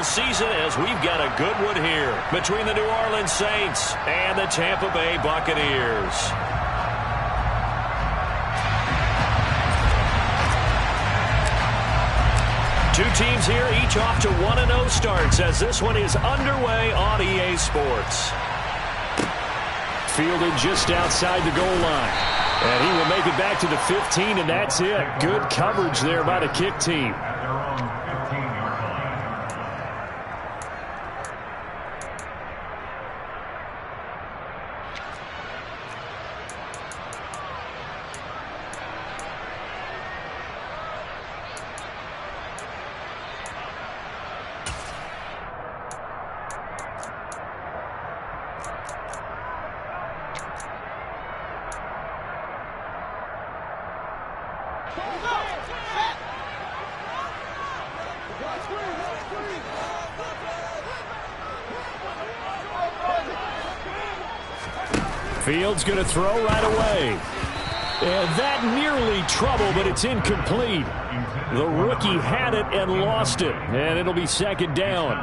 season, as we've got a good one here between the New Orleans Saints and the Tampa Bay Buccaneers. Two teams here, each off to 1-0 starts as this one is underway on EA Sports. Fielded just outside the goal line. And he will make it back to the 15, and that's it. Good coverage there by the kick team. Fields going to throw right away. And that nearly trouble, but it's incomplete. The rookie had it and lost it, and it'll be second down.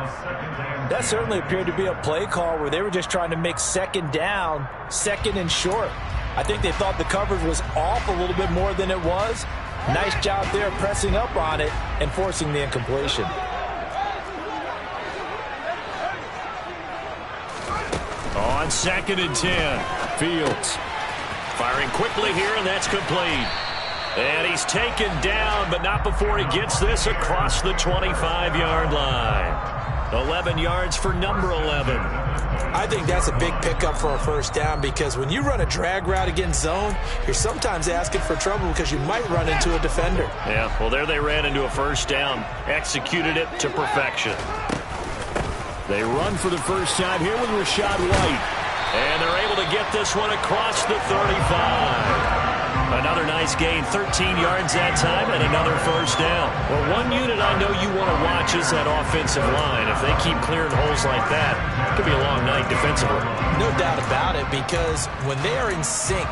That certainly appeared to be a play call where they were just trying to make second down, second and short. I think they thought the coverage was off a little bit more than it was. Nice job there pressing up on it and forcing the incompletion. On 2nd and 10. Fields firing quickly here, and that's complete. And he's taken down, but not before he gets this across the 25-yard line. 11 yards for number 11. I think that's a big pickup for a first down, because when you run a drag route against zone, you're sometimes asking for trouble because you might run into a defender. Yeah, well, there they ran into a first down. Executed it to perfection. They run for the first time here with Rachaad White. And they're able to get this one across the 35. Another nice gain, 13 yards that time, and another first down. Well, one unit I know you want to watch is that offensive line. If they keep clearing holes like that, it could be a long night defensively. No doubt about it, because when they are in sync,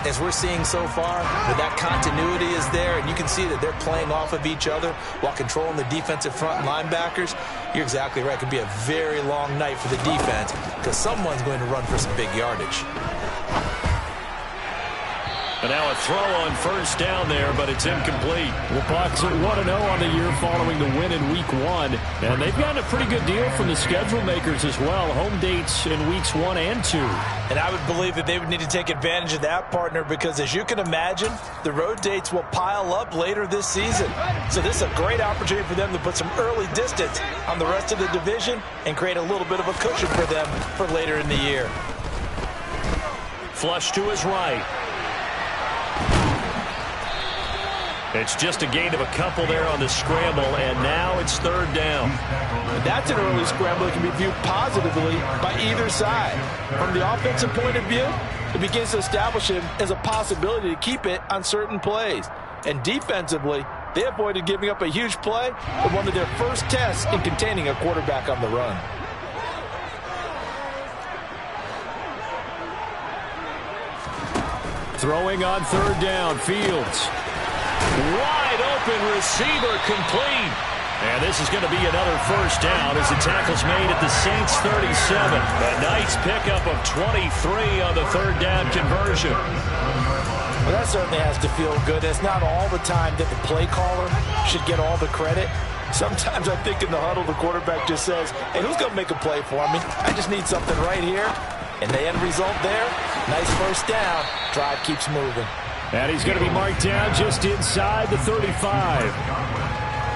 as we're seeing so far, where that continuity is there, and you can see that they're playing off of each other while controlling the defensive front linebackers, you're exactly right. It could be a very long night for the defense because someone's going to run for some big yardage. And now a throw on first down there, but it's incomplete. The Bucs are 1-0 on the year following the win in Week 1. And they've gotten a pretty good deal from the schedule makers as well. Home dates in Weeks 1 and 2. And I would believe that they would need to take advantage of that, partner, because as you can imagine, the road dates will pile up later this season. So this is a great opportunity for them to put some early distance on the rest of the division and create a little bit of a cushion for them for later in the year. Flush to his right. It's just a gain of a couple there on the scramble, and now it's third down. That's an early scramble that can be viewed positively by either side. From the offensive point of view, it begins to establish him as a possibility to keep it on certain plays. And defensively, they avoided giving up a huge play in one of their first tests in containing a quarterback on the run. Throwing on third down, Fields. Wide open receiver, complete. And this is going to be another first down as the tackle's made at the Saints 37. A nice pickup of 23 on the third down conversion. Well, that certainly has to feel good. It's not all the time that the play caller should get all the credit. Sometimes I think in the huddle, the quarterback just says, hey, who's going to make a play for me? I just need something right here. And the end result there, nice first down. Drive keeps moving. And he's going to be marked down just inside the 35.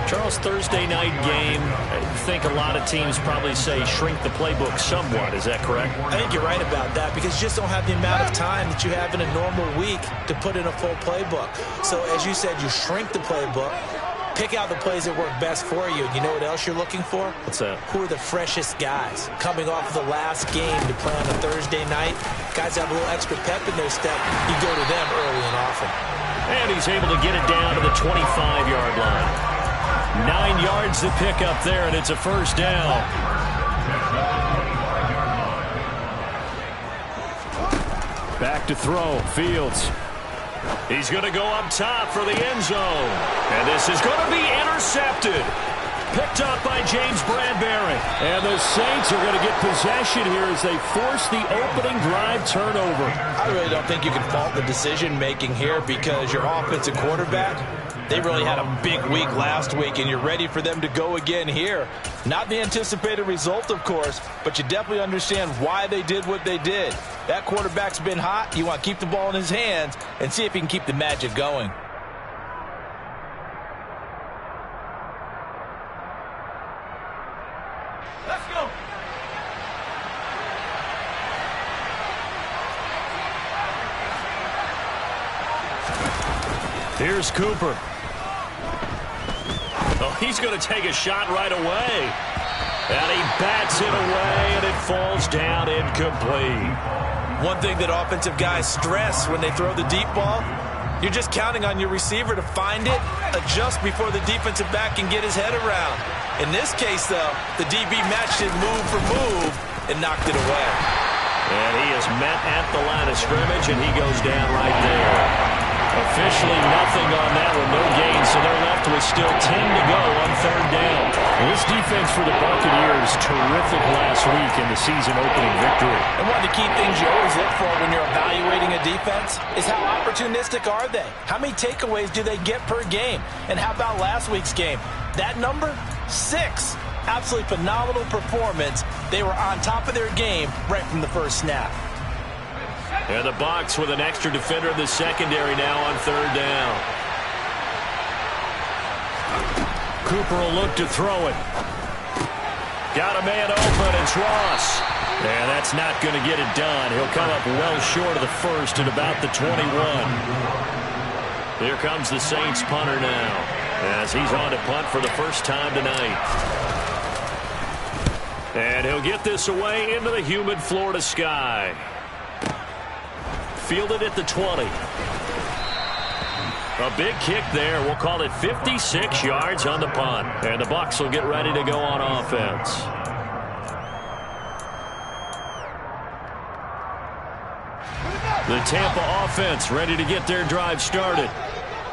Charles, Thursday night game, I think a lot of teams probably say shrink the playbook somewhat. Is that correct? I think you're right about that, because you just don't have the amount of time that you have in a normal week to put in a full playbook. So as you said, you shrink the playbook, pick out the plays that work best for you. You know what else you're looking for? What's that? Who are the freshest guys coming off of the last game to play on a Thursday night? Guys have a little extra pep in their step. You go to them early and often. And he's able to get it down to the 25-yard line. 9 yards to pick up there, and it's a first down. Back to throw, Fields. He's going to go up top for the end zone. And this is going to be intercepted. Picked up by James Bradbury. And the Saints are going to get possession here as they force the opening drive turnover. I really don't think you can fault the decision-making here because your offensive quarterback, they really had a big week last week, and you're ready for them to go again here. Not the anticipated result, of course, but you definitely understand why they did what they did. That quarterback's been hot. You want to keep the ball in his hands and see if he can keep the magic going. Let's go. Here's Cooper. Oh, he's going to take a shot right away. And he bats it away, and it falls down incomplete. One thing that offensive guys stress when they throw the deep ball, you're just counting on your receiver to find it, adjust before the defensive back can get his head around. In this case, though, the DB matched it move for move and knocked it away. And he is met at the line of scrimmage, and he goes down right there. Officially nothing on that one, no gain, so they're left with still 10 to go on third down. This defense for the Buccaneers, terrific last week in the season-opening victory. And one of the key things you always look for when you're evaluating a defense is how opportunistic are they? How many takeaways do they get per game? And how about last week's game? That number? 6. Absolutely phenomenal performance. They were on top of their game right from the first snap. And the Bucs with an extra defender in the secondary now on third down. Cooper will look to throw it. Got a man open, it's Ross. And that's not going to get it done. He'll come up well short of the first at about the 21. Here comes the Saints punter now, as he's on to punt for the first time tonight. And he'll get this away into the humid Florida sky. Fielded at the 20. A big kick there. We'll call it 56 yards on the punt. And the Bucs will get ready to go on offense. The Tampa offense ready to get their drive started.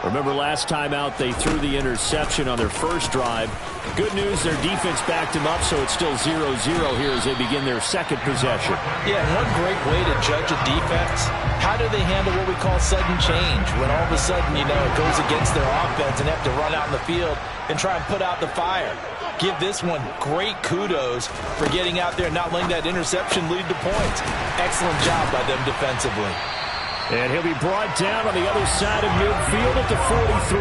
Remember last time out they threw the interception on their first drive. Good news, their defense backed them up, so it's still 0-0 here as they begin their second possession. Yeah, and one great way to judge a defense, how do they handle what we call sudden change? When all of a sudden, you know, it goes against their offense and they have to run out in the field and try and put out the fire. Give this one great kudos for getting out there and not letting that interception lead to points. Excellent job by them defensively. And he'll be brought down on the other side of midfield at the 43.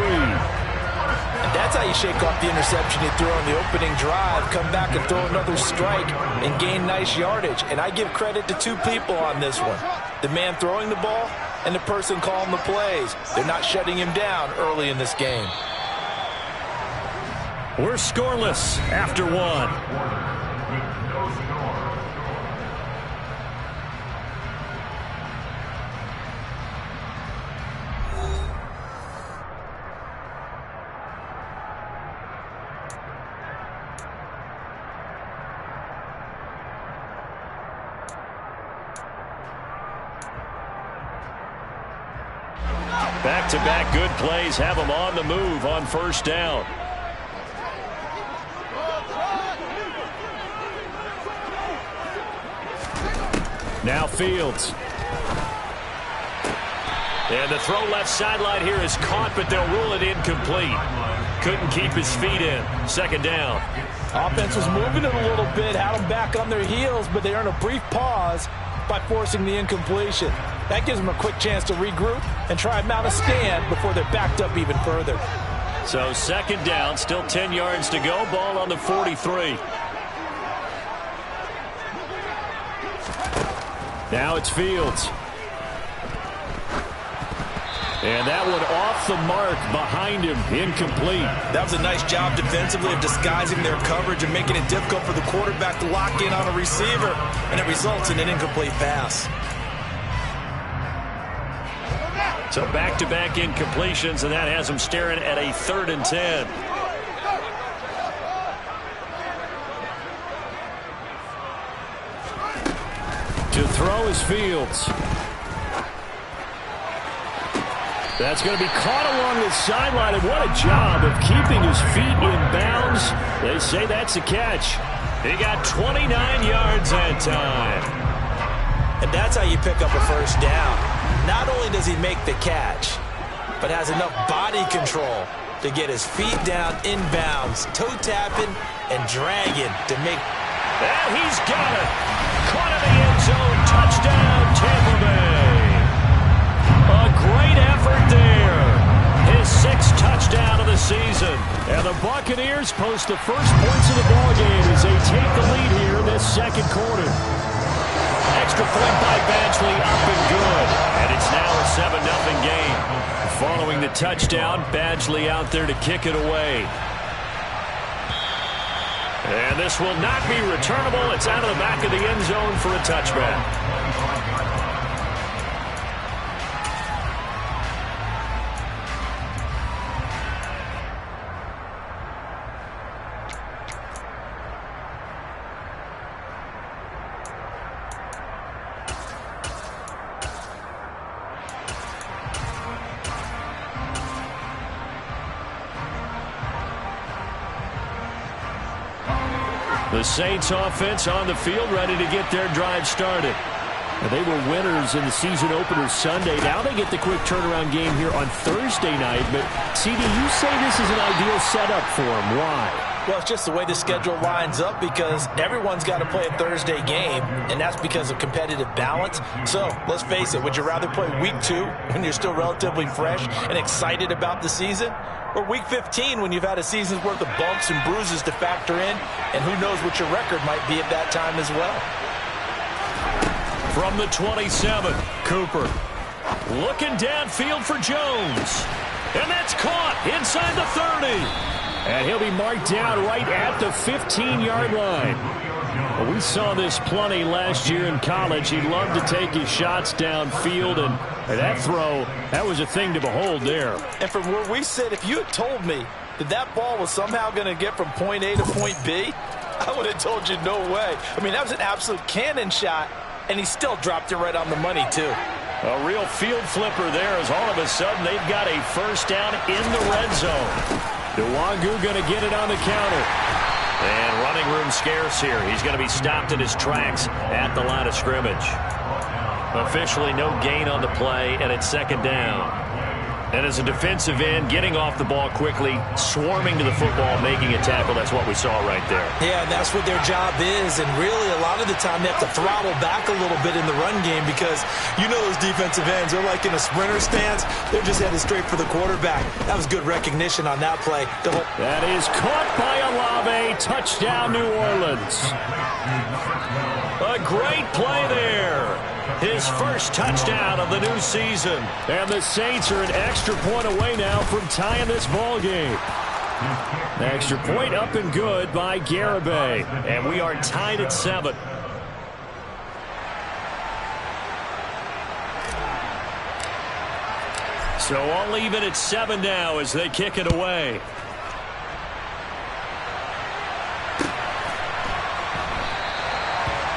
And that's how you shake off the interception you threw on the opening drive, come back and throw another strike and gain nice yardage. And I give credit to two people on this one. The man throwing the ball and the person calling the plays. They're not shutting him down early in this game. We're scoreless after one. Back-to-back good plays have them on the move on first down. Now Fields. And the throw left sideline here is caught, but they'll rule it incomplete. Couldn't keep his feet in. Second down. Offense was moving it a little bit, had them back on their heels, but they earned a brief pause by forcing the incompletion. That gives them a quick chance to regroup and try and mount a stand before they're backed up even further. So second down, still 10 yards to go. Ball on the 43. Now it's Fields. And that one off the mark behind him, incomplete. That was a nice job defensively of disguising their coverage and making it difficult for the quarterback to lock in on a receiver, and it results in an incomplete pass. So back-to-back incompletions, and that has them staring at a 3rd and 10. To throw is Fields. That's going to be caught along the sideline, and what a job of keeping his feet in bounds. They say that's a catch. He got 29 yards that time. And that's how you pick up a first down. Not only does he make the catch, but has enough body control to get his feet down in bounds, toe tapping and dragging to make. And he's got it. Caught in the end zone. Touchdown, Tampa Bay. A great effort there. His 6th touchdown of the season. And the Buccaneers post the first points of the ballgame as they take the lead here in this second quarter. Extra point by Badgley, up and good. And it's now a 7-0 game. Following the touchdown, Badgley out there to kick it away. And this will not be returnable. It's out of the back of the end zone for a touchback. The Saints offense on the field, ready to get their drive started. Now, they were winners in the season opener Sunday. Now they get the quick turnaround game here on Thursday night. But, CD, you say this is an ideal setup for them. Why? Well, it's just the way the schedule lines up because everyone's got to play a Thursday game, and that's because of competitive balance. So, let's face it, would you rather play week 2 when you're still relatively fresh and excited about the season? Or week 15 when you've had a season's worth of bumps and bruises to factor in, and who knows what your record might be at that time as well. From the 27, Cooper looking downfield for Jones. And that's caught inside the 30. And he'll be marked down right at the 15-yard line. Well, we saw this plenty last year in college. He loved to take his shots downfield, and that throw, that was a thing to behold there. And from where we sit, if you had told me that that ball was somehow going to get from point A to point B, I would have told you no way. I mean, that was an absolute cannon shot, and he still dropped it right on the money, too. A real field flipper there as all of a sudden they've got a first down in the red zone. Nwangu going to get it on the counter. And running room scarce here. He's going to be stopped in his tracks at the line of scrimmage. Officially no gain on the play, and it's second down. And as a defensive end, getting off the ball quickly, swarming to the football, making a tackle, that's what we saw right there. Yeah, that's what their job is, and really a lot of the time they have to throttle back a little bit in the run game because you know those defensive ends, they're like in a sprinter stance. They're just headed straight for the quarterback. That was good recognition on that play. That is caught by Olave. Touchdown, New Orleans. A great play there. His first touchdown of the new season. And the Saints are an extra point away now from tying this ball game. Extra point up and good by Garibay. And we are tied at 7. So all even at 7 now as they kick it away.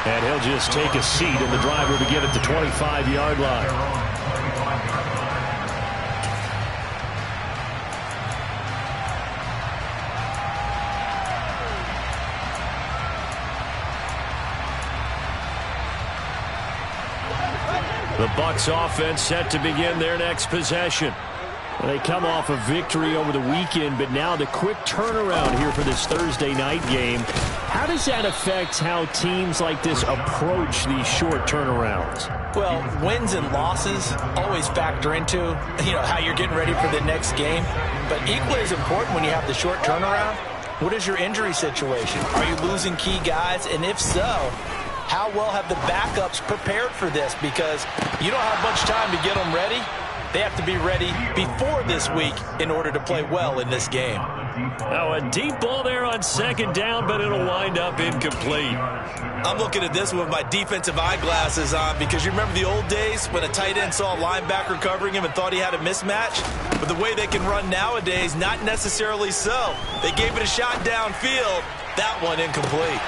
And he'll just take a seat, and the driver to get at the 25-yard line. The Bucs offense set to begin their next possession. They come off a victory over the weekend, but now the quick turnaround here for this Thursday night game. How does that affect how teams like this approach these short turnarounds? Well, wins and losses always factor into, how you're getting ready for the next game. But equally as important when you have the short turnaround, what is your injury situation? Are you losing key guys? And if so, how well have the backups prepared for this? Because you don't have much time to get them ready. They have to be ready before this week in order to play well in this game. Now a deep ball there on second down, but it'll wind up incomplete. I'm looking at this with my defensive eyeglasses on because you remember the old days when a tight end saw a linebacker covering him and thought he had a mismatch? But the way they can run nowadays, not necessarily so. They gave it a shot downfield. That one incomplete.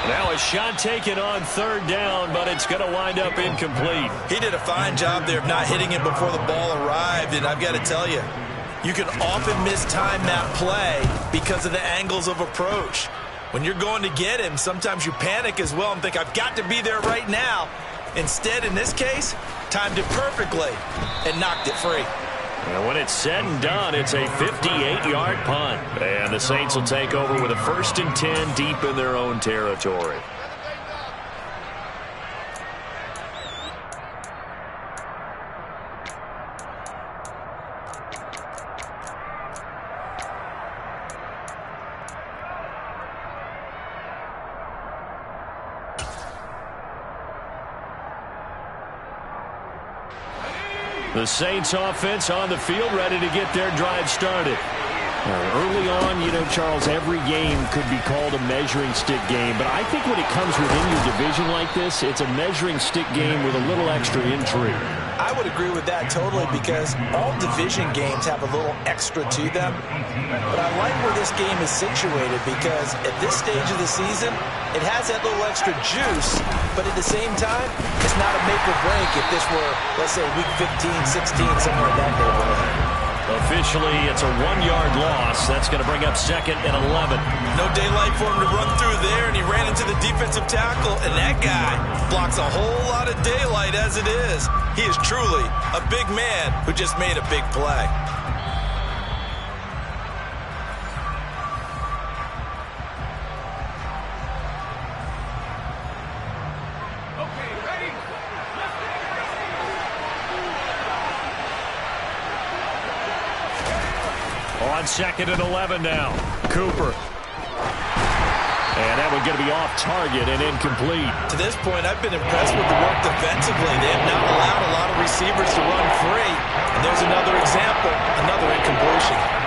Now a shot taken on third down, but it's going to wind up incomplete. He did a fine job there of not hitting it before the ball arrived, and I've got to tell you, you can often mistime that play because of the angles of approach. When you're going to get him, sometimes you panic as well and think, I've got to be there right now. Instead, in this case, timed it perfectly and knocked it free. And when it's said and done, it's a 58-yard punt. And the Saints will take over with a 1st and 10 deep in their own territory. The Saints offense on the field, ready to get their drive started. Early on, you know, Charles, every game could be called a measuring stick game. But I think when it comes within your division like this, it's a measuring stick game with a little extra intrigue. I would agree with that totally because all division games have a little extra to them. But I like where this game is situated because at this stage of the season, it has that little extra juice, but at the same time, it's not a make or break if this were, let's say, week 15, 16, somewhere in that neighborhood. Officially, it's a 1-yard loss. That's going to bring up 2nd and 11. No daylight for him to run through there, and he ran into the defensive tackle, and that guy blocks a whole lot of daylight as it is. He is truly a big man who just made a big play. On 2nd and 11 now. Cooper. And that one going to be off target and incomplete. To this point, I've been impressed with the work defensively. They have not allowed a lot of receivers to run free. And there's another example, another incompletion.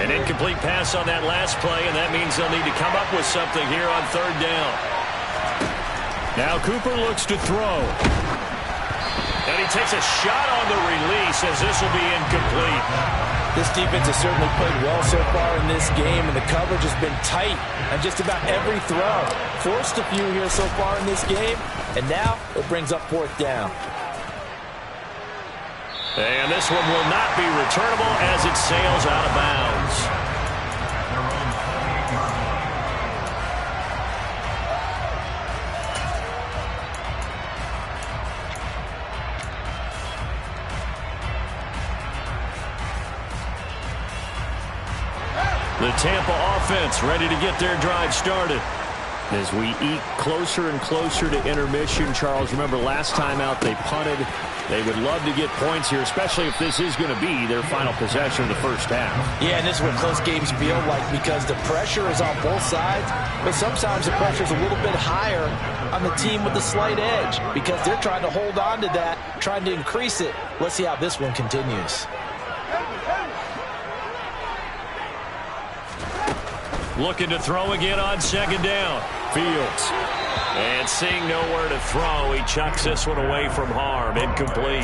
An incomplete pass on that last play, and that means they'll need to come up with something here on third down. Now Cooper looks to throw. And he takes a shot on the release as this will be incomplete. This defense has certainly played well so far in this game, and the coverage has been tight on just about every throw. Forced a few here so far in this game, and now it brings up 4th down. And this one will not be returnable as it sails out of bounds. The Tampa offense ready to get their drive started. As we eat closer and closer to intermission, Charles, remember last time out they punted. They would love to get points here, especially if this is going to be their final possession of the first half. Yeah, and this is what close games feel like because the pressure is on both sides, but sometimes the pressure is a little bit higher on the team with the slight edge because they're trying to hold on to that, trying to increase it. Let's see how this one continues. Looking to throw again on 2nd down. Fields. And seeing nowhere to throw, he chucks this one away from harm. Incomplete.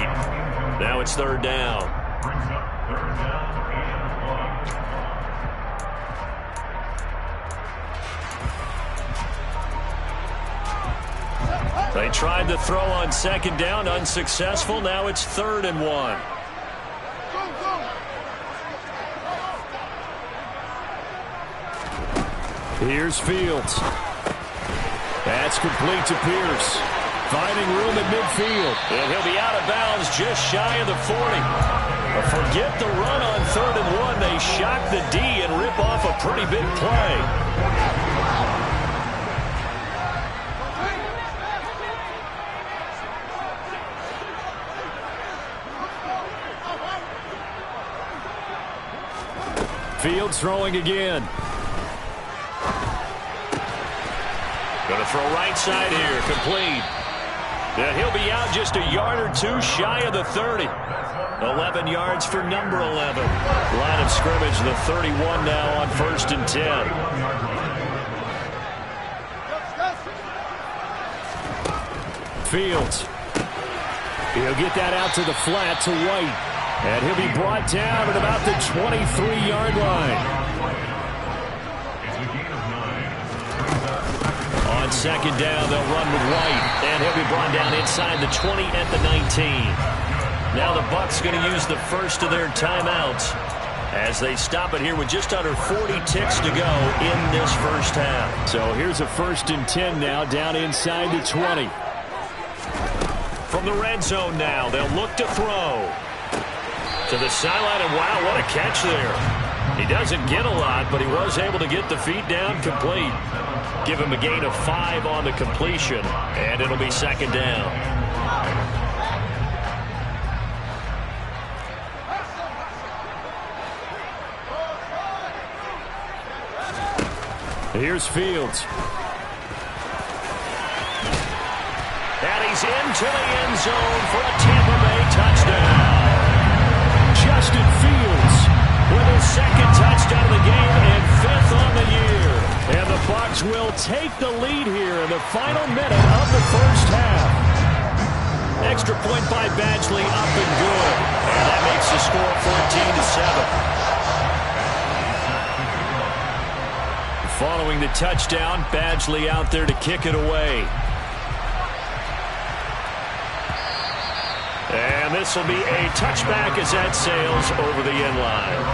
Now it's 3rd down. They tried to throw on 2nd down, unsuccessful. Now it's 3rd and 1. Here's Fields. That's complete to Pierce. Finding room at midfield. And he'll be out of bounds just shy of the 40. But forget the run on 3rd and 1. They shock the D and rip off a pretty big play. Fields throwing again. Going to throw right side here, complete. And he'll be out just a yard or two shy of the 30. 11 yards for number 11. Line of scrimmage, the 31 now on 1st and 10. Fields. He'll get that out to the flat to White. And he'll be brought down at about the 23-yard line. On 2nd down, they'll run with White. And he'll be brought down inside the 20 at the 19. Now the Bucs going to use the first of their timeouts as they stop it here with just under 40 ticks to go in this first half. So here's a 1st and 10 now down inside the 20. From the red zone now, they'll look to throw. To the sideline, and wow, what a catch there. He doesn't get a lot, but he was able to get the feet down complete. Give him a gain of 5 on the completion, and it'll be 2nd down. Here's Fields. And he's into the end zone for a Tampa Bay touchdown. Justin Fields with his 2nd touchdown of the game and 5th on the year. And the Bucs will take the lead here in the final minute of the first half. Extra point by Badgley, up and good. And that makes the score 14-7. Following the touchdown, Badgley out there to kick it away. And this will be a touchback as that sails over the end line.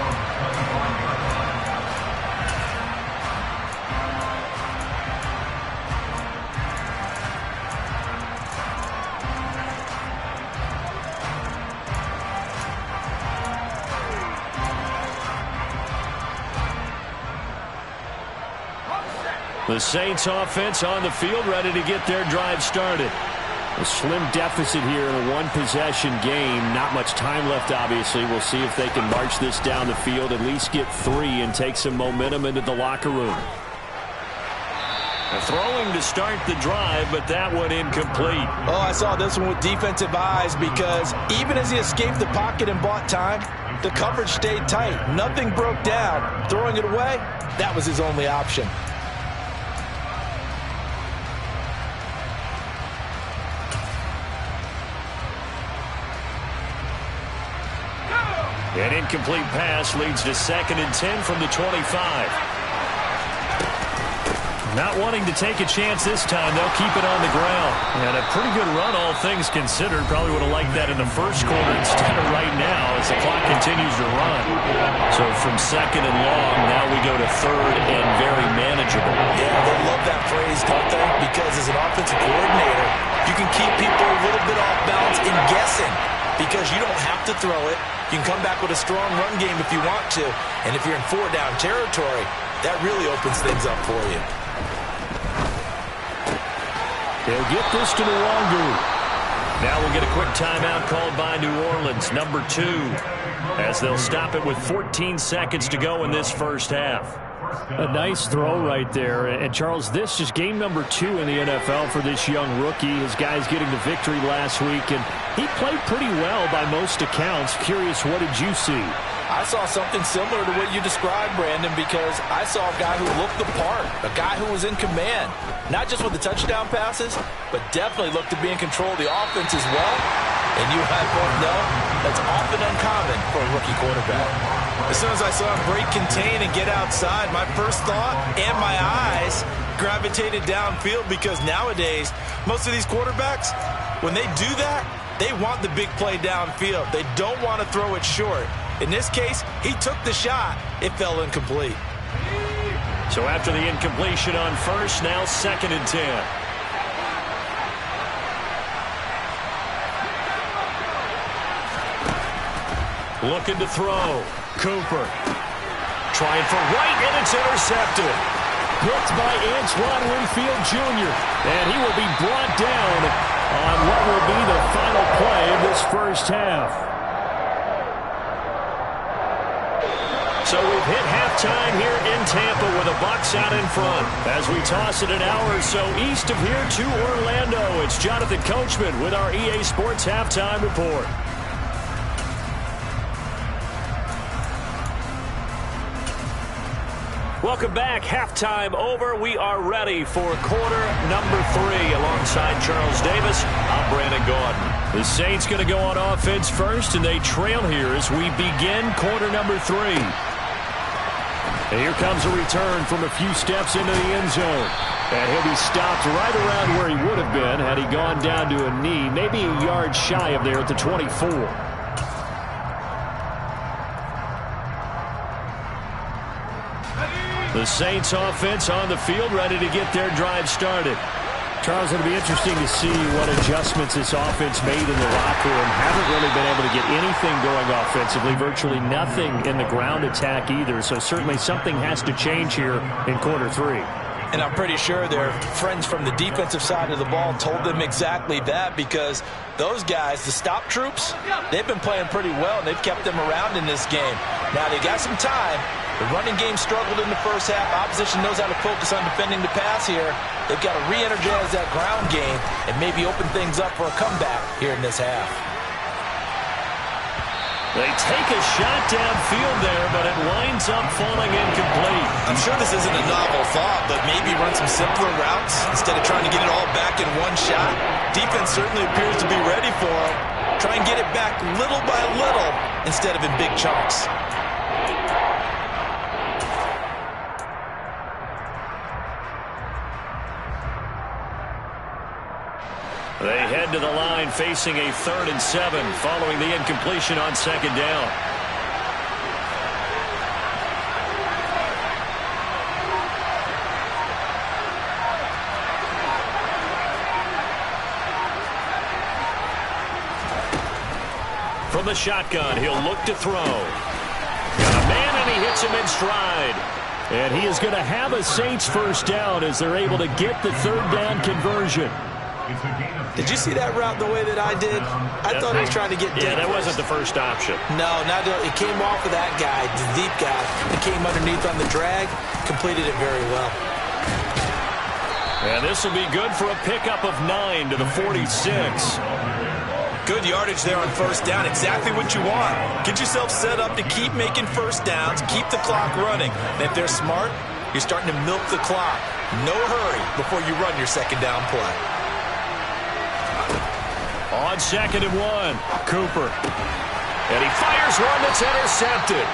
The Saints offense on the field, ready to get their drive started. A slim deficit here in a one-possession game. Not much time left, obviously. We'll see if they can march this down the field, at least get 3 and take some momentum into the locker room. Throwing to start the drive, but that one incomplete. Oh, I saw this one with defensive eyes because even as he escaped the pocket and bought time, the coverage stayed tight. Nothing broke down. Throwing it away, that was his only option. An incomplete pass leads to 2nd and 10 from the 25. Not wanting to take a chance this time, they'll keep it on the ground. And a pretty good run, all things considered. Probably would have liked that in the first quarter instead of right now as the clock continues to run. So from 2nd and long, now we go to 3rd and very manageable. Yeah, they love that phrase, don't they? Because as an offensive coordinator, you can keep people a little bit off balance and guessing because you don't have to throw it. You can come back with a strong run game if you want to. And if you're in 4-down territory, that really opens things up for you. They'll get this to Nwangu. Now we'll get a quick timeout called by New Orleans, number 2, as they'll stop it with 14 seconds to go in this first half. A nice throw right there. And, Charles, this is game number 2 in the NFL for this young rookie. His guys getting the victory last week, and he played pretty well by most accounts. Curious, what did you see? I saw something similar to what you described, Brandon, because I saw a guy who looked the part, a guy who was in command, not just with the touchdown passes, but definitely looked to be in control of the offense as well. And you and I both know that's often uncommon for a rookie quarterback. As soon as I saw him break contain and get outside, my first thought and my eyes gravitated downfield because nowadays, most of these quarterbacks, when they do that, they want the big play downfield. They don't want to throw it short. In this case, he took the shot. It fell incomplete. So after the incompletion on first, now 2nd and 10. Looking to throw. Cooper. Trying for White, and it's intercepted. Picked by Antoine Winfield Jr. And he will be brought down on what will be the final play of this first half. So we've hit halftime here in Tampa with the Bucs out in front. As we toss it an hour or so east of here to Orlando, it's Jonathan Coachman with our EA Sports Halftime Report. Welcome back. Halftime over. We are ready for quarter number 3. Alongside Charles Davis, I'm Brandon Gaudin. The Saints going to go on offense first, and they trail here as we begin quarter number 3. And here comes a return from a few steps into the end zone. And he'll be stopped right around where he would have been had he gone down to a knee, maybe a yard shy of there at the 24. The Saints offense on the field, ready to get their drive started. Charles, it'll be interesting to see what adjustments this offense made in the locker room. Haven't really been able to get anything going offensively, virtually nothing in the ground attack either. So certainly something has to change here in quarter 3. And I'm pretty sure their friends from the defensive side of the ball told them exactly that, because those guys, the stop troops, they've been playing pretty well, and they've kept them around in this game. Now, they got some time. The running game struggled in the first half. Opposition knows how to focus on defending the pass here. They've got to re-energize that ground game and maybe open things up for a comeback here in this half. They take a shot downfield there, but it winds up falling incomplete. I'm sure this isn't a novel thought, but maybe run some simpler routes instead of trying to get it all back in one shot. Defense certainly appears to be ready for it. Try and get it back little by little instead of in big chunks. They head to the line facing a 3rd and 7 following the incompletion on 2nd down. From the shotgun, he'll look to throw. Got a man, and he hits him in stride. And he is going to have a Saints first down as they're able to get the 3rd down conversion. Did you see that route the way that I did? I thought he was trying to get deep. Yeah, that wasn't the first option. No, it came off of that guy, the deep guy. It came underneath on the drag, completed it very well. And this will be good for a pickup of 9 to the 46. Good yardage there on first down. Exactly what you want. Get yourself set up to keep making first downs, keep the clock running. And if they're smart, you're starting to milk the clock. No hurry before you run your 2nd down play. On 2nd and 1, Cooper. And he fires one that's intercepted.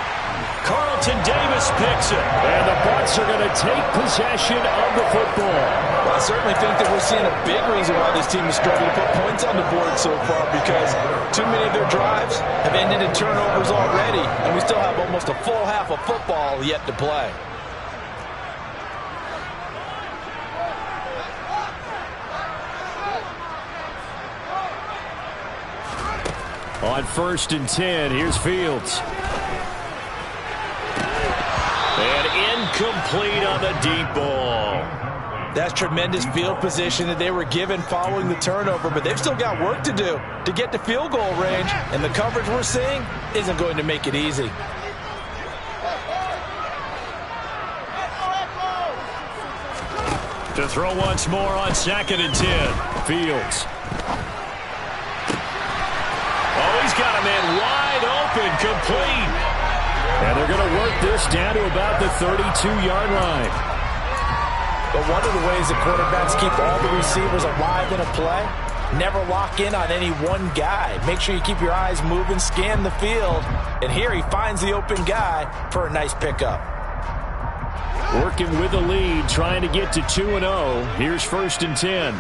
Carlton Davis picks it. And the Bucs are going to take possession of the football. Well, I certainly think that we're seeing a big reason why this team is struggling to put points on the board so far, because too many of their drives have ended in turnovers already, and we still have almost a full half of football yet to play. On 1st and 10, here's Fields. And incomplete on the deep ball. That's tremendous field position that they were given following the turnover, but they've still got work to do to get to field goal range, and the coverage we're seeing isn't going to make it easy. To throw once more on 2nd and 10, Fields. Oh, he's got a man wide open, complete. And they're going to work this down to about the 32-yard line. But one of the ways that quarterbacks keep all the receivers alive in a play, never lock in on any one guy. Make sure you keep your eyes moving, scan the field. And here he finds the open guy for a nice pickup. Working with the lead, trying to get to 2-0. Here's 1st and 10.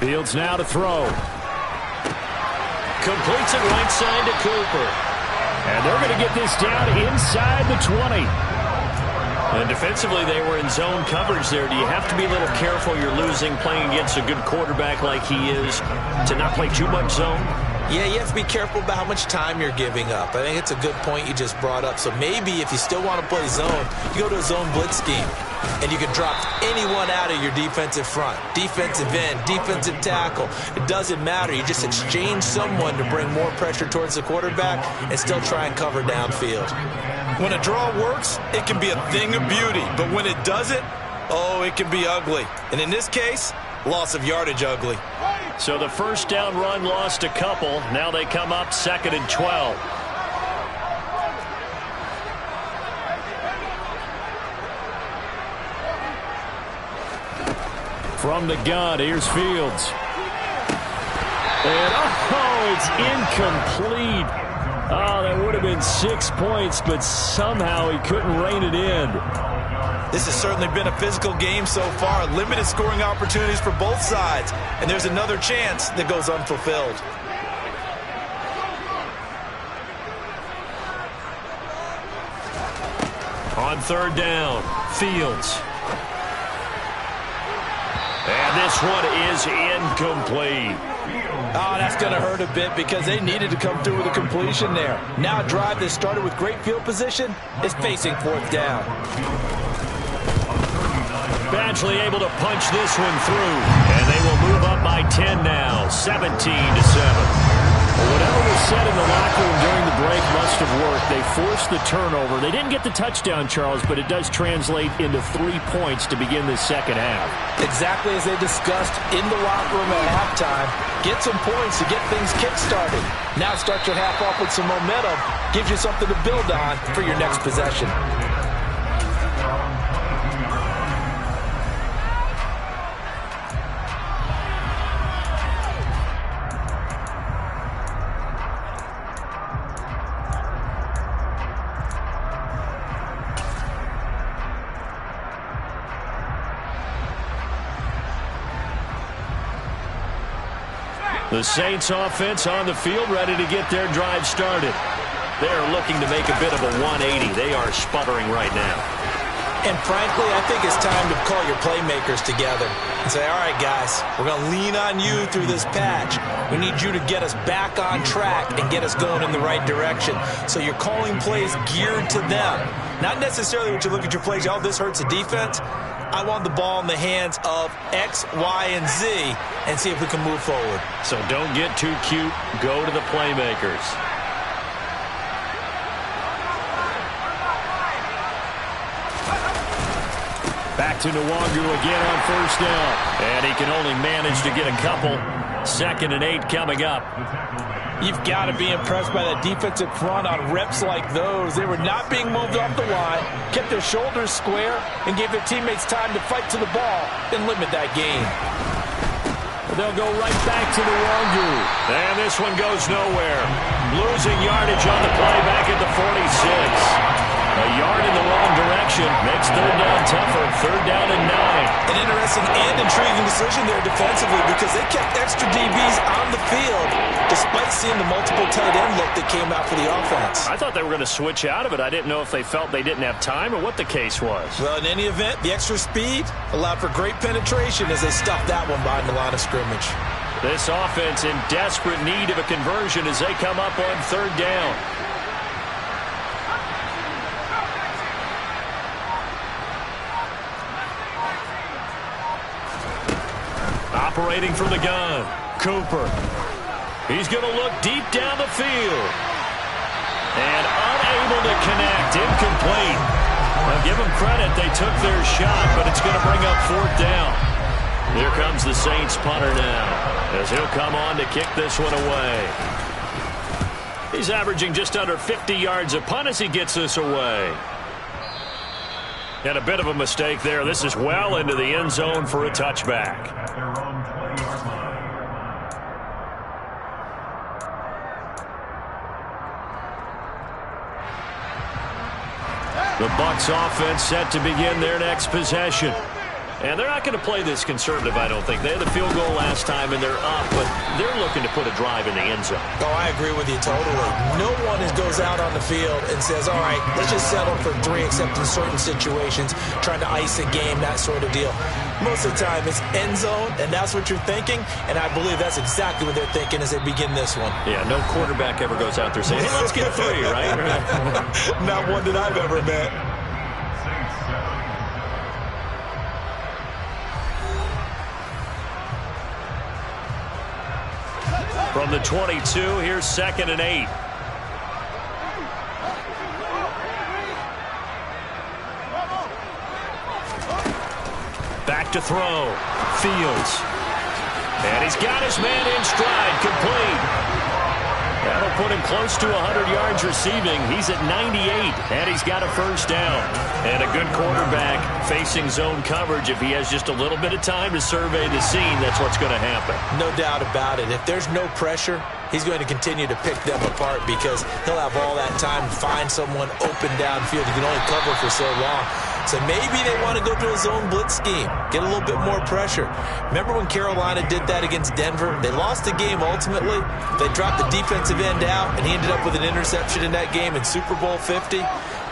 Fields now to throw. Completes it right side to Cooper. And they're going to get this down inside the 20. And defensively, they were in zone coverage there. Do you have to be a little careful? You're losing, playing against a good quarterback like he is, to not play too much zone? Yeah, you have to be careful about how much time you're giving up. I think it's a good point you just brought up. So maybe if you still want to play zone, you go to a zone blitz scheme, and you can drop anyone out of your defensive front. Defensive end, defensive tackle. It doesn't matter. You just exchange someone to bring more pressure towards the quarterback and still try and cover downfield. When a draw works, it can be a thing of beauty. But when it doesn't, oh, it can be ugly. And in this case, loss of yardage ugly. So the first down run lost a couple. Now they come up 2nd and 12. From the gun, here's Fields. And, oh, it's incomplete. Oh, that would have been 6 points, but somehow he couldn't rein it in. This has certainly been a physical game so far. Limited scoring opportunities for both sides. And there's another chance that goes unfulfilled. On third down, Fields. And this one is incomplete. Oh, that's going to hurt a bit because they needed to come through with a completion there. Now a drive that started with great field position is facing fourth down. Badgley able to punch this one through. And they will move up by 10 now, 17-7. Well, whatever was said in the locker room during the break must have worked. They forced the turnover. They didn't get the touchdown, Charles, but it does translate into 3 points to begin this second half. Exactly as they discussed in the locker room at halftime. Get some points to get things kick-started. Now start your half off with some momentum. Gives you something to build on for your next possession. The Saints offense on the field, ready to get their drive started. They're looking to make a bit of a 180. They are sputtering right now. And frankly, I think it's time to call your playmakers together and say, all right, guys, we're going to lean on you through this patch. We need you to get us back on track and get us going in the right direction. So you're calling plays geared to them. Not necessarily when you look at your plays, oh, this hurts the defense. I want the ball in the hands of X, Y, and Z and see if we can move forward. So don't get too cute. Go to the playmakers. Back to Nwangu again on first down. And he can only manage to get a couple. 2nd and 8 coming up. You've got to be impressed by that defensive front on reps like those. They were not being moved off the line, kept their shoulders square, and gave their teammates time to fight to the ball and limit that gain. They'll go right back to Nwangu. And this one goes nowhere. Losing yardage on the play back at the 46. A yard in the wrong direction makes third down tougher. 3rd down and 9. An interesting and intriguing decision there defensively because they kept extra DBs on the field despite seeing the multiple tight end look that came out for the offense. I thought they were going to switch out of it. I didn't know if they felt they didn't have time or what the case was. Well, in any event, the extra speed allowed for great penetration as they stuffed that one behind the line of scrimmage. This offense in desperate need of a conversion as they come up on 3rd down. Operating from the gun, Cooper. He's going to look deep down the field. And unable to connect, incomplete. Now give them credit, they took their shot, but it's going to bring up 4th down. Here comes the Saints punter now, as he'll come on to kick this one away. He's averaging just under 50 yards a punt as he gets this away. And a bit of a mistake there. This is well into the end zone for a touchback. The Bucs offense set to begin their next possession. And they're not going to play this conservative, I don't think. They had the field goal last time, and they're up, but they're looking to put a drive in the end zone. Oh, I agree with you totally. No one goes out on the field and says, all right, let's just settle for 3, except in certain situations, trying to ice a game, that sort of deal. Most of the time, it's end zone, and that's what you're thinking, and I believe that's exactly what they're thinking as they begin this one. Yeah, no quarterback ever goes out there saying, hey, let's get 3, right? Not one that I've ever met. From the 22, here's 2nd and 8. Back to throw. Fields. And he's got his man in stride, complete. That'll put him close to 100 yards receiving. He's at 98, and he's got a first down. And a good quarterback facing zone coverage. If he has just a little bit of time to survey the scene, that's what's going to happen. No doubt about it. If there's no pressure, he's going to continue to pick them apart because he'll have all that time to find someone open downfield. He can only cover for so long. So maybe they want to go to a zone blitz scheme, get a little bit more pressure. Remember when Carolina did that against Denver? They lost the game ultimately. They dropped the defensive end out, and he ended up with an interception in that game in Super Bowl 50.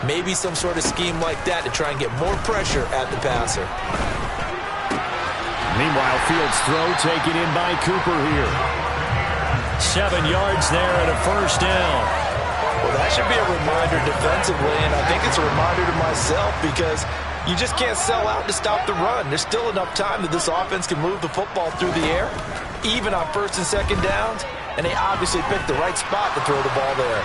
Maybe some sort of scheme like that to try and get more pressure at the passer. Meanwhile, Fields' throw taken in by Cooper here. 7 yards there and a first down. Well, that should be a reminder defensively, and I think it's a reminder to myself because you just can't sell out to stop the run. There's still enough time that this offense can move the football through the air, even on first and second downs, and they obviously picked the right spot to throw the ball there.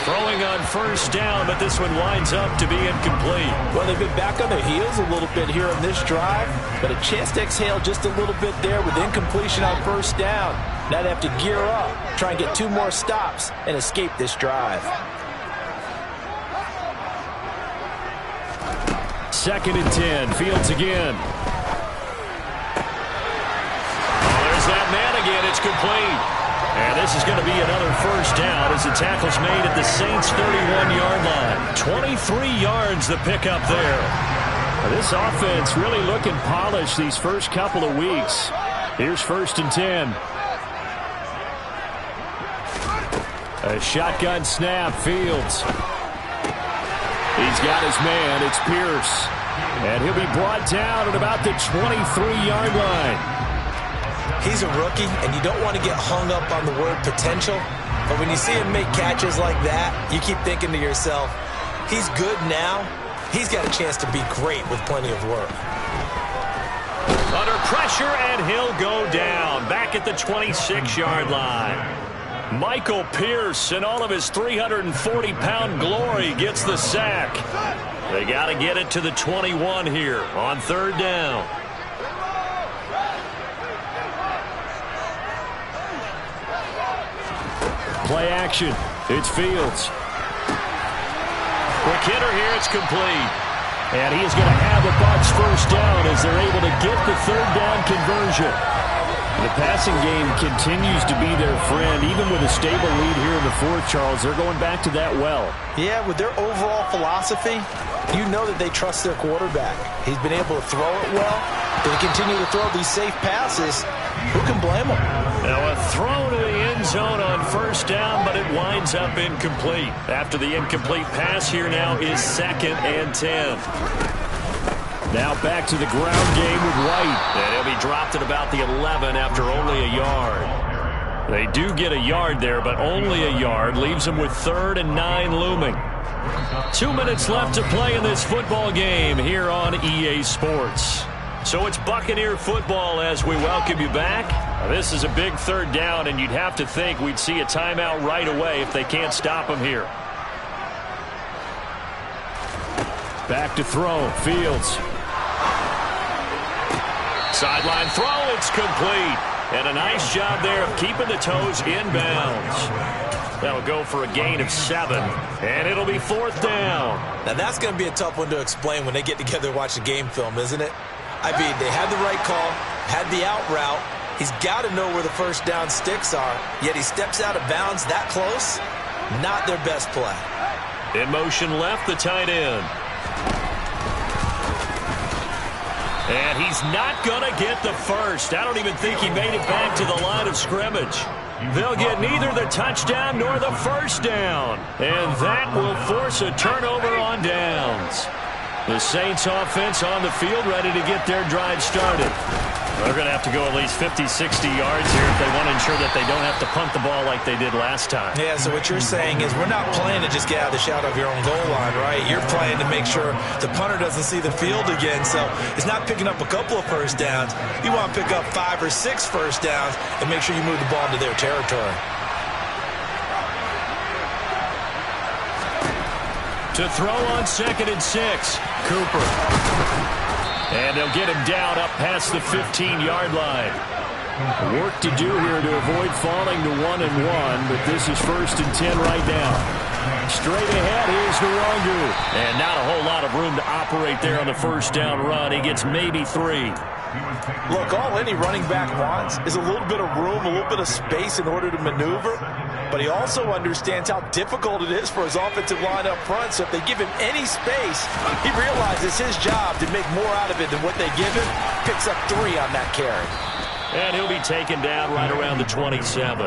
Throwing on first down, but this one winds up to be incomplete. Well, they've been back on their heels a little bit here on this drive, but a chance to exhale just a little bit there with incompletion on first down. Now they have to gear up, try and get 2 more stops, and escape this drive. 2nd and 10. Fields again. Oh, there's that man again. It's complete. And this is going to be another first down as the tackle's made at the Saints' 31-yard line. 23 yards the pickup there. This offense really looking polished these first couple of weeks. Here's 1st and 10. A shotgun snap, Fields. He's got his man, it's Pierce. And he'll be brought down at about the 23-yard line. He's a rookie, and you don't want to get hung up on the word potential. But when you see him make catches like that, you keep thinking to yourself, he's good now. He's got a chance to be great with plenty of work. Under pressure, and he'll go down. Back at the 26-yard line. Michael Pierce, in all of his 340-pound glory, gets the sack. They got to get it to the 21 here on 3rd down. Play action. It's Fields. Quick hitter here. It's complete. And he is going to have the Bucs first down as they're able to get the 3rd down conversion. The passing game continues to be their friend. Even with a stable lead here in the 4th, Charles, they're going back to that well. Yeah, with their overall philosophy, you know that they trust their quarterback. He's been able to throw it well. They continue to throw these safe passes. Who can blame them? Now a throw to the end zone on first down, but it winds up incomplete. After the incomplete pass, here now is 2nd and 10. Now back to the ground game with White. And he'll be dropped at about the 11 after only a yard. They do get a yard there, but only a yard. Leaves them with 3rd and 9 looming. 2 minutes left to play in this football game here on EA Sports. So it's Buccaneer football as we welcome you back. This is a big 3rd down, and you'd have to think we'd see a timeout right away if they can't stop them here. Back to throw. Fields. Sideline throw. It's complete. And a nice job there of keeping the toes inbounds. That'll go for a gain of 7. And it'll be 4th down. Now that's going to be a tough one to explain when they get together and watch the game film, isn't it? I mean, they had the right call, had the out route. He's got to know where the first down sticks are, yet he steps out of bounds that close. Not their best play. In motion left, the tight end. And he's not going to get the first. I don't even think he made it back to the line of scrimmage. They'll get neither the touchdown nor the first down. And that will force a turnover on downs. The Saints offense on the field ready to get their drive started. They're going to have to go at least 50, 60 yards here if they want to ensure that they don't have to punt the ball like they did last time. Yeah, so what you're saying is we're not playing to just get out of the shadow of your own goal line, right? You're playing to make sure the punter doesn't see the field again. So it's not picking up a couple of first downs. You want to pick up 5 or 6 first downs and make sure you move the ball into their territory. To throw on 2nd and 6. Cooper. And they'll get him down up past the 15-yard line. Work to do here to avoid falling to 1-1, but this is 1st and 10 right now. Straight ahead, here's Nwangu. And not a whole lot of room to operate there on the first down run. He gets maybe 3. Look, all any running back wants is a little bit of room, a little bit of space in order to maneuver. But he also understands how difficult it is for his offensive line up front. So if they give him any space, he realizes his job to make more out of it than what they give him. Picks up 3 on that carry. And he'll be taken down right around the 27.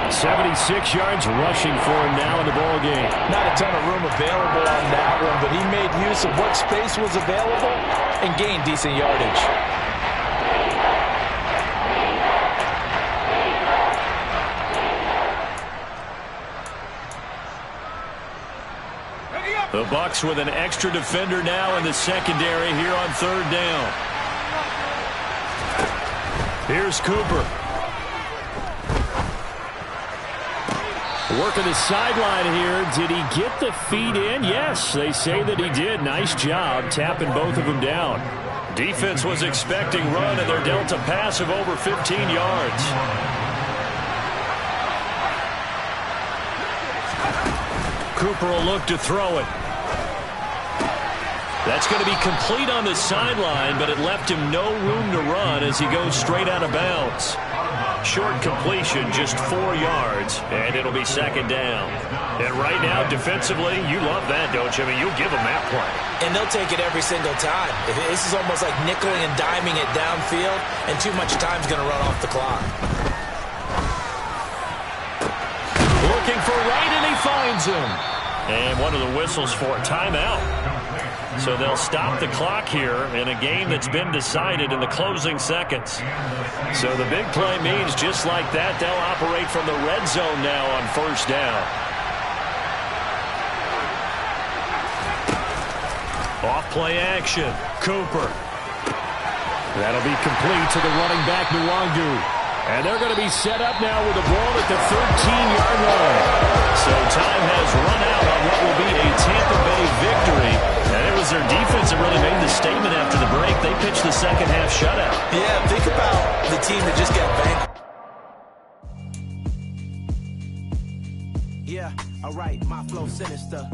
76 yards rushing for him now in the ball game. Not a ton of room available on that one, but he made use of what space was available and gained decent yardage. The Bucs with an extra defender now in the secondary here on 3rd down. Here's Cooper. Working the sideline here. Did he get the feet in? Yes, they say that he did. Nice job tapping both of them down. Defense was expecting run, and they're dealt a pass of over 15 yards. Cooper will look to throw it. That's going to be complete on the sideline, but it left him no room to run as he goes straight out of bounds. Short completion, just 4 yards, and it'll be 2nd down. And right now, defensively, you love that, don't you? I mean, you'll give them that play. And they'll take it every single time. This is almost like nickeling and diming it downfield, and too much time's going to run off the clock. Looking for right, and he finds him. And one of the whistles for a timeout. So they'll stop the clock here in a game that's been decided in the closing seconds. So the big play means just like that, they'll operate from the red zone now on 1st down. Off play action. Cooper. That'll be complete to the running back, Nwangu. And they're going to be set up now with the ball at the 13-yard line. So time has run out on what will be a Tampa Bay victory. And it was their defense that really made the statement after the break. They pitched the second half shutout. Yeah, think about the team that just got banked. Yeah, all right, my flow sinister.